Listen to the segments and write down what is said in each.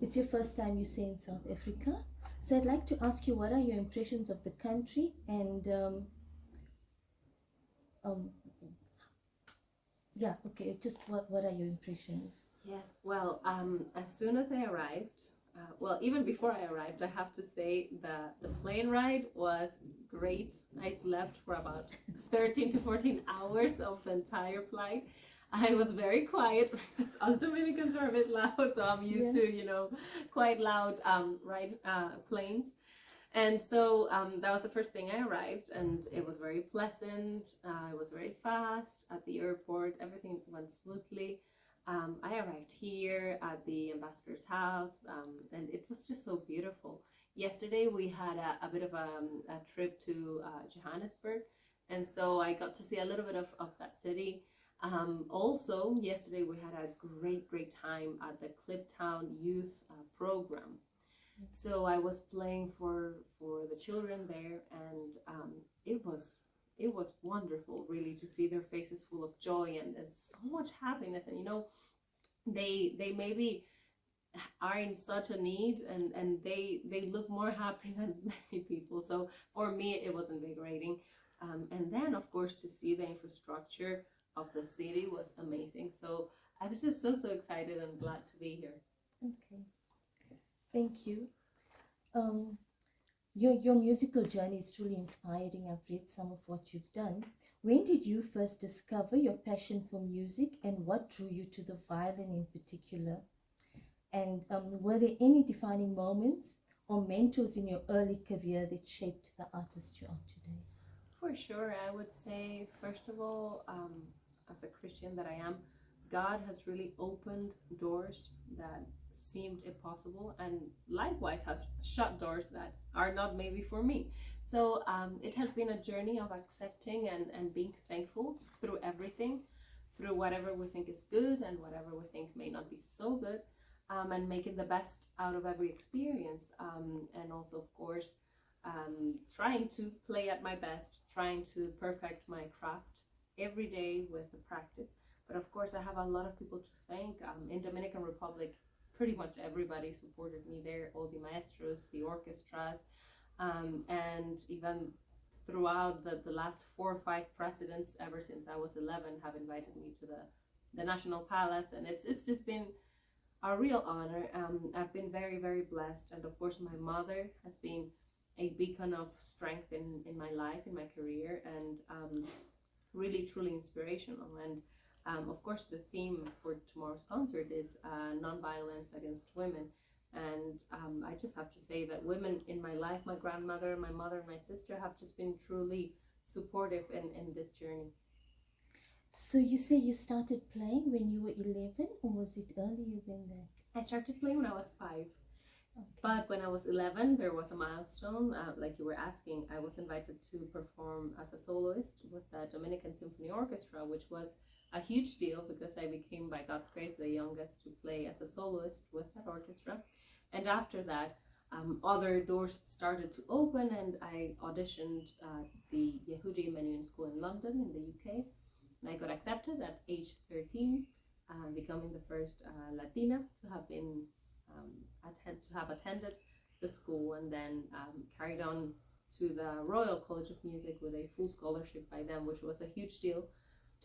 it's your first time you say in South Africa. So I'd like to ask you, what are your impressions of the country, and um, yeah, okay, just what are your impressions? Yes, well, as soon as I arrived, well, even before I arrived, I have to say that the plane ride was great. I slept for about 13 to 14 hours of the entire flight. I was very quiet because us Dominicans are a bit loud, so I'm used Yeah. to, quite loud ride planes. And so that was the first thing I arrived, and it was very pleasant. It was very fast at the airport. Everything went smoothly. I arrived here at the ambassador's house, and it was just so beautiful. Yesterday we had a bit of a trip to Johannesburg, and so I got to see a little bit of that city. Also, yesterday we had a great time at the Cliptown Youth Program. So I was playing for the children there, and it was wonderful, really, to see their faces full of joy and so much happiness. And they maybe are in such a need, and they look more happy than many people. So for me, it was invigorating. And then, of course, to see the infrastructure of the city was amazing. So I was just so excited and glad to be here. Okay, thank you. Um, your musical journey is truly inspiring. I've read some of what you've done. When did you first discover your passion for music, and what drew you to the violin in particular? And were there any defining moments or mentors in your early career that shaped the artist you are today? For sure, I would say, first of all, as a Christian that I am, God has really opened doors that seemed impossible, and likewise has shut doors that are not maybe for me. So it has been a journey of accepting and being thankful through everything, through whatever we think is good and whatever we think may not be so good, and making the best out of every experience. And also, of course, trying to play at my best, trying to perfect my craft every day with the practice. But of course, I have a lot of people to thank. In Dominican Republic, pretty much everybody supported me there. All the maestros, the orchestras, and even throughout the last 4 or 5 presidents ever since I was 11 have invited me to the National Palace, and it's just been a real honor. I've been very blessed, and of course, my mother has been a beacon of strength in my life, in my career, and really truly inspirational. And of course, the theme for tomorrow's concert is non-violence against women. And I just have to say that women in my life, my grandmother, my mother, and my sister, have just been truly supportive in this journey. So you say you started playing when you were 11, or was it earlier than that? I started playing when I was 5. Okay. But when I was 11, there was a milestone. Like you were asking, I was invited to perform as a soloist with the Dominican Symphony Orchestra, which was a huge deal because I became, by God's grace, the youngest to play as a soloist with that orchestra. And after that, other doors started to open, and I auditioned the Yehudi Menuhin School in London, in the UK. And I got accepted at age 13, becoming the first Latina to have been attended the school, and then carried on to the Royal College of Music with a full scholarship by them, which was a huge deal.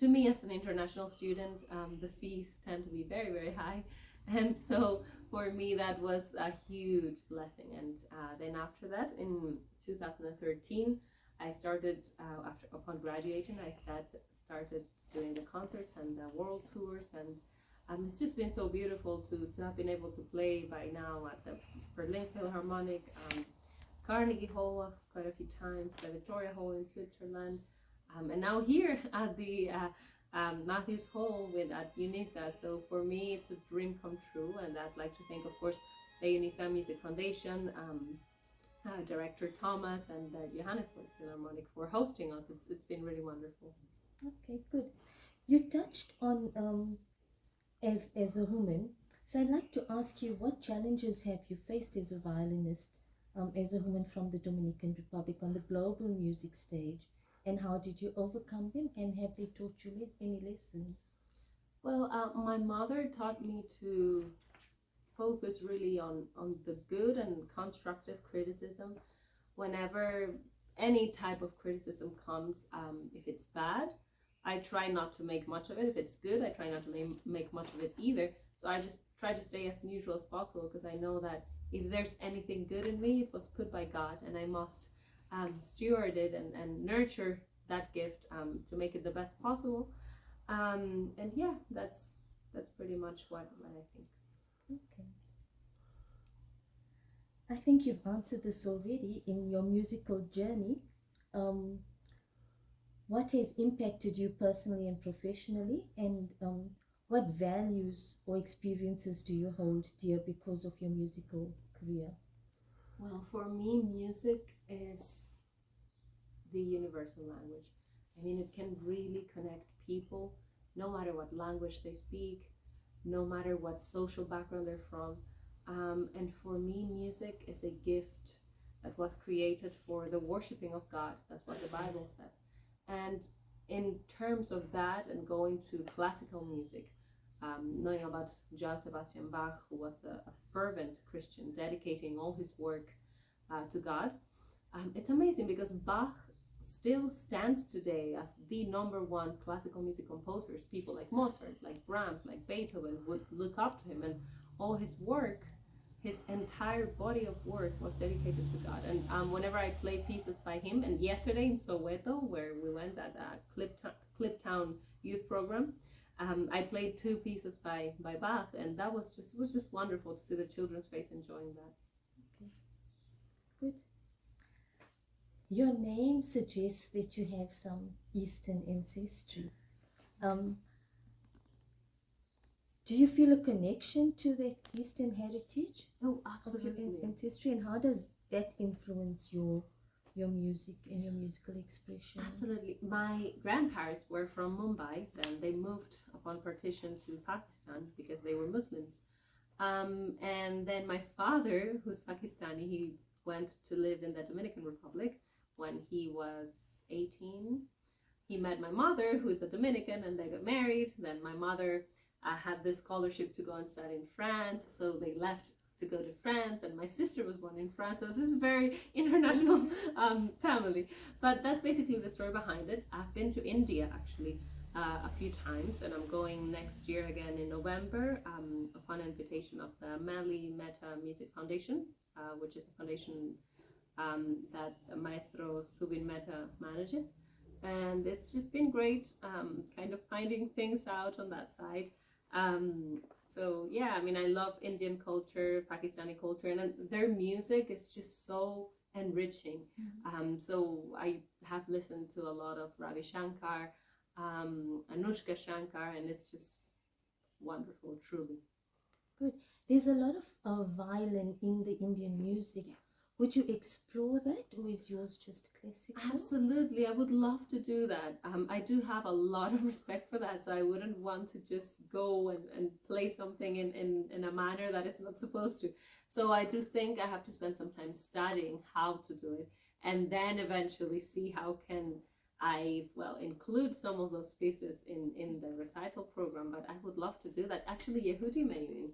To me, as an international student, the fees tend to be very high, and so for me that was a huge blessing. And then after that, in 2013, I started upon graduating, I started doing the concerts and the world tours, and it's just been so beautiful to have been able to play by now at the Berlin Philharmonic, Carnegie Hall quite a few times, the Victoria Hall in Switzerland, and now here at the Matthews Hall at UNISA. So for me, it's a dream come true, and I'd like to thank, of course, the UNISA Music Foundation, Director Thomas, and the Johannesburg Philharmonic for hosting us. It's been really wonderful. Okay, good. You touched on as a woman, so I'd like to ask you, what challenges have you faced as a violinist, as a woman from the Dominican Republic on the global music stage, and how did you overcome them, and have they taught you any lessons? Well, my mother taught me to focus really on the good and constructive criticism. Whenever any type of criticism comes, if it's bad, I try not to make much of it. If it's good, I try not to make much of it either. So I just try to stay as neutral as possible, because I know that if there's anything good in me, it was put by God, and I must steward it and nurture that gift to make it the best possible. And yeah, that's pretty much what I think. Okay. I think you've answered this already in your musical journey. Um, what has impacted you personally and professionally, and what values or experiences do you hold dear because of your musical career? Well, for me, music is the universal language. I mean, it can really connect people, no matter what language they speak, no matter what social background they're from. And for me, music is a gift that was created for the worshiping of God. That's what the Bible says. And in terms of that, and going to classical music, knowing about Johann Sebastian Bach, who was a fervent Christian, dedicating all his work to God, it's amazing because Bach still stands today as the number one classical music composers. People like Mozart, like Brahms, like Beethoven would look up to him, and all his work, his entire body of work was dedicated to God. And whenever I play pieces by him, and yesterday in Soweto, where we went at a Cliptown youth program, I played two pieces by Bach, and that was just wonderful to see the children's face enjoying that. Okay, good. Your name suggests that you have some Eastern ancestry. Um, do you feel a connection to that Eastern heritage Oh, of your absolutely. ancestry, and how does that influence your music and your musical expression? Absolutely. My grandparents were from Mumbai. Then they moved upon partition to Pakistan because they were Muslims. And then my father, who's Pakistani, he went to live in the Dominican Republic when he was 18. He met my mother, who is a Dominican, and they got married. Then my mother had this scholarship to go and study in France, so they left to go to France, and my sister was born in France. So this is a very international family. But that's basically the story behind it. I've been to India actually a few times, and I'm going next year again in November upon invitation of the Manly Meta Music Foundation, which is a foundation that Maestro Subin Meta manages. And it's just been great kind of finding things out on that side. So yeah, I mean, I love Indian culture, Pakistani culture, and their music is just so enriching. So I have listened to a lot of Ravi Shankar, Anushka Shankar, and it's just wonderful, truly. Good. There's a lot of violin in the Indian music. Yeah. Would you explore that, or is yours just classical? Absolutely, I would love to do that. I do have a lot of respect for that, so I wouldn't want to just go and play something in a manner that is not supposed to. So I do think I have to spend some time studying how to do it, and then eventually see how can I, well, include some of those pieces in the recital program. But I would love to do that. Actually, Yehudi Menuhin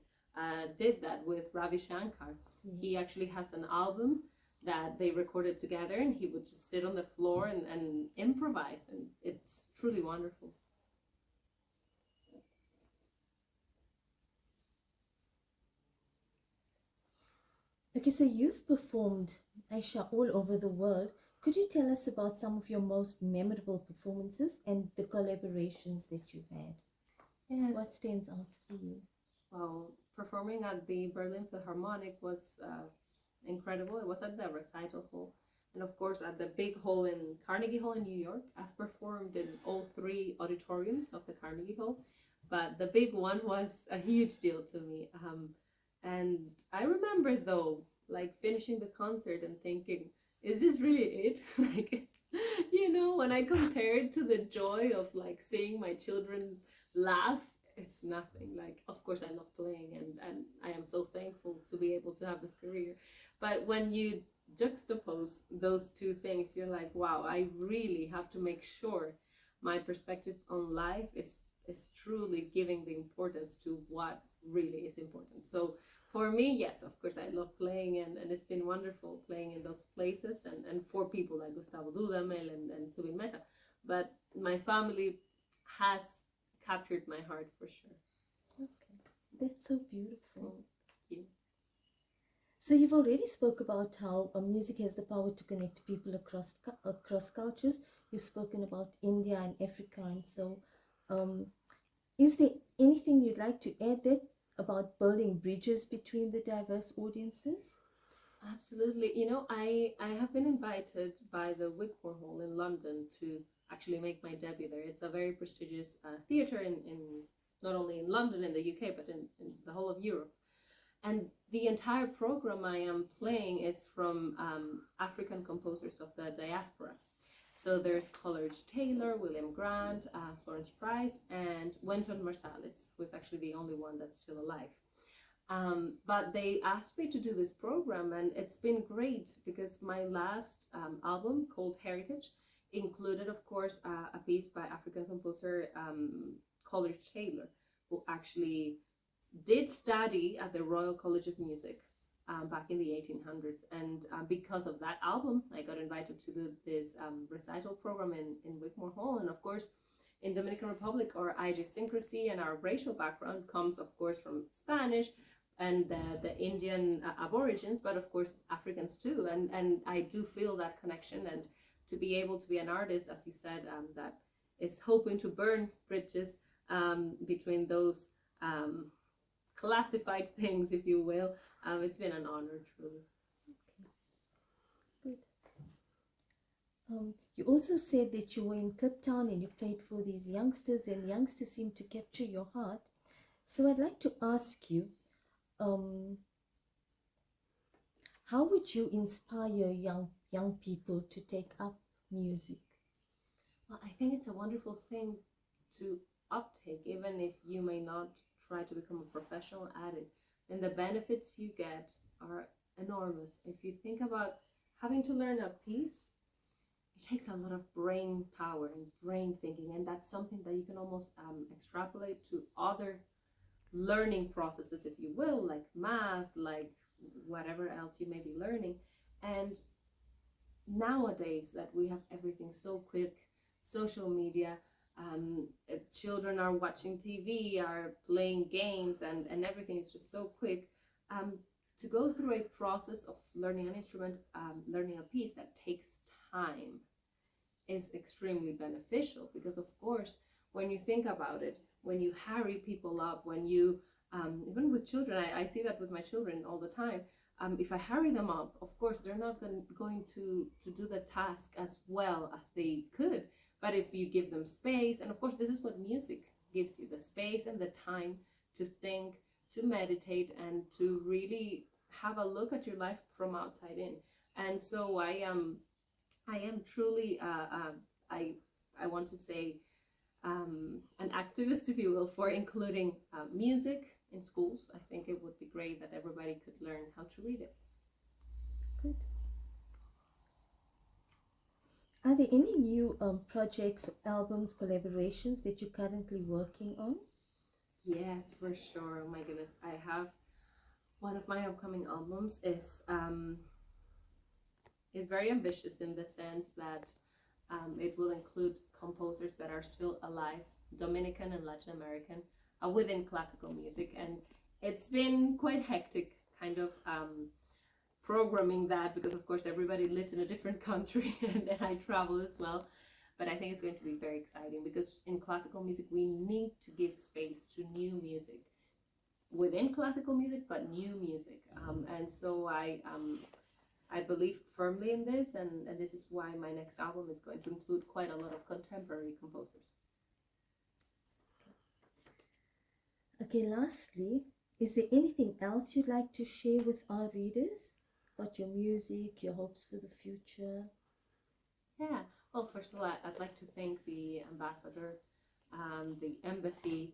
did that with Ravi Shankar. Yes. He actually has an album that they recorded together, and he would just sit on the floor and improvise, and it's truly wonderful. Okay, so you've performed, Aisha, all over the world. Could you tell us about some of your most memorable performances and the collaborations that you've had? Yes. What stands out for you? Well, performing at the Berlin Philharmonic was incredible. It was at the recital hall, and of course at the big hall in Carnegie Hall in New York. I've performed in all three auditoriums of the Carnegie Hall, but the big one was a huge deal to me. And I remember though, like finishing the concert and thinking, is this really it? Like, when I compare it to the joy of like seeing my children laugh, it's nothing. Like, of course I love playing, and I am so thankful to be able to have this career. But when you juxtapose those two things, you're like, wow, I really have to make sure my perspective on life is truly giving the importance to what really is important. So For me, yes, of course, I love playing, and it's been wonderful playing in those places and for people like Gustavo Dudamel and Subin Mehta. But my family has captured my heart for sure. Okay, that's so beautiful. Thank you. So you've already spoke about how music has the power to connect people across cultures. You've spoken about India and Africa, and so um, is there anything you'd like to add there about building bridges between the diverse audiences? Absolutely. You know, I have been invited by the Wigmore Hall in London to actually make my debut there. It's a very prestigious theatre in not only in London in the UK, but in the whole of Europe. And the entire program I am playing is from African composers of the diaspora. So there's Coleridge Taylor, William Grant, Florence Price, and Wynton Marsalis, who is actually the only one that's still alive. But they asked me to do this program, and it's been great because my last album, called Heritage, included, of course, a piece by African composer Coleridge Taylor, who actually did study at the Royal College of Music back in the 1800s. And because of that album, I got invited to do this recital program in Wigmore Hall. And of course, in Dominican Republic, our idiosyncrasy and our racial background comes, of course, from Spanish and the Indian Aborigines, but of course Africans too. And I do feel that connection, and to be able to be an artist, as you said, that is hoping to burn bridges between those classified things, if you will. It's been an honor, truly. Okay, good. You also said that you were in Cape Town and you played for these youngsters, and youngsters seem to capture your heart. So I'd like to ask you, how would you inspire young people to take up music? Well, I think it's a wonderful thing to uptake, even if you may not try to become a professional at it. And the benefits you get are enormous. If you think about having to learn a piece, it takes a lot of brain power and brain thinking, and that's something that you can almost extrapolate to other learning processes, if you will, like math, like whatever else you may be learning. And nowadays that we have everything so quick, social media, children are watching TV, are playing games, and everything is just so quick. To go through a process of learning an instrument, learning a piece that takes time is extremely beneficial, because of course, when you think about it, when you hurry people up, when you even with children, I see that with my children all the time. If I hurry them up, of course they're not going to do the task as well as they could. But if you give them space, and of course this is what music gives you, the space and the time to think, to meditate, and to really have a look at your life from outside in. And so I am truly I want to say an activist, if you will, for including music in schools. I think it would be great that everybody could learn how to read it. Good. Are there any new projects, albums, collaborations that you're currently working on? Yes, for sure. Oh my goodness, I have one of my upcoming albums is very ambitious in the sense that it will include composers that are still alive, Dominican and Latin American, within classical music. And it's been quite hectic, kind of programming that, because of course everybody lives in a different country and I travel as well. But I think it's going to be very exciting, because in classical music we need to give space to new music within classical music, but new music. And so I believe firmly in this, and this is why my next album is going to include quite a lot of contemporary composers. Okay, lastly, is there anything else you'd like to share with our readers about your music, your hopes for the future? Yeah, well, first of all, I'd like to thank the ambassador, the embassy,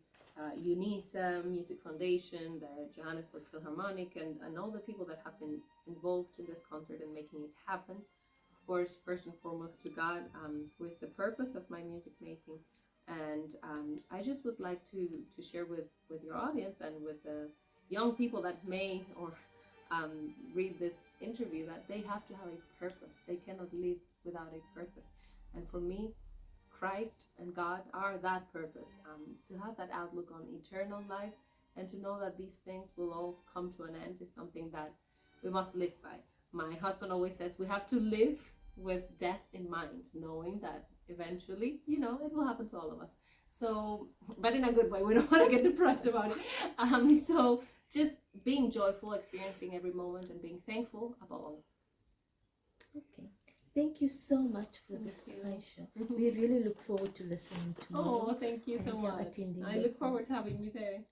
UNISA Music Foundation, the Johannesburg Philharmonic, and all the people that have been involved in this concert and making it happen. Of course, first and foremost to God, who is the purpose of my music making. And I just would like to share with your audience and with the young people that may or read this interview, that they have to have a purpose. They cannot live without a purpose. And for me, Christ and God are that purpose. To have that outlook on eternal life and to know that these things will all come to an end is something that we must live by. My husband always says we have to live with death in mind, knowing that eventually, you know, it will happen to all of us. So, but in a good way, we don't want to get depressed about it. So just being joyful, experiencing every moment, and being thankful above all. Okay. Thank you so much for this, Aisha. We really look forward to listening tomorrow. Oh, thank you so much. I look forward to having you there.